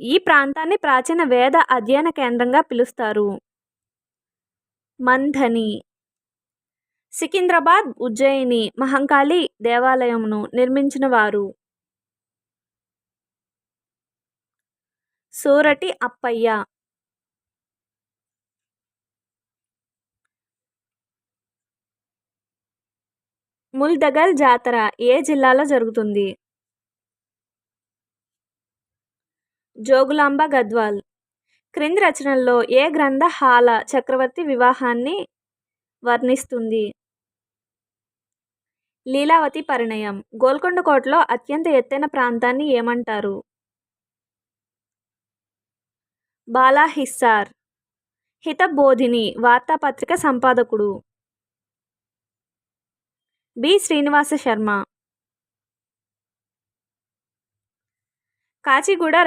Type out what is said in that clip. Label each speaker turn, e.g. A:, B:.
A: ఈ ప్రాంతాన్ని ప్రాచీన వేద అధ్యయన కేంద్రంగా పిలుస్తారు. మంథని. సికింద్రాబాద్, ఉజ్జయిని మహంకాళి దేవాలయమును నిర్మించిన వారు. సూరటి అప్పయ్య. ముల్దగల్ జాతర ఏ జిల్లాలో జరుగుతుంది? జోగులాంబ గద్వాల్. క్రింది రచనల్లో ఏ గ్రంథ హాల చక్రవర్తి వివాహాన్ని వర్ణిస్తుంది? లీలావతి పరిణయం. గోల్కొండ కోటలో అత్యంత ఎత్తైన ప్రాంతాన్ని ఏమంటారు? బాలాహిస్సార్. హితబోధిని వార్తాపత్రిక సంపాదకుడు. బి. శ్రీనివాస శర్మ. కాచిగూడ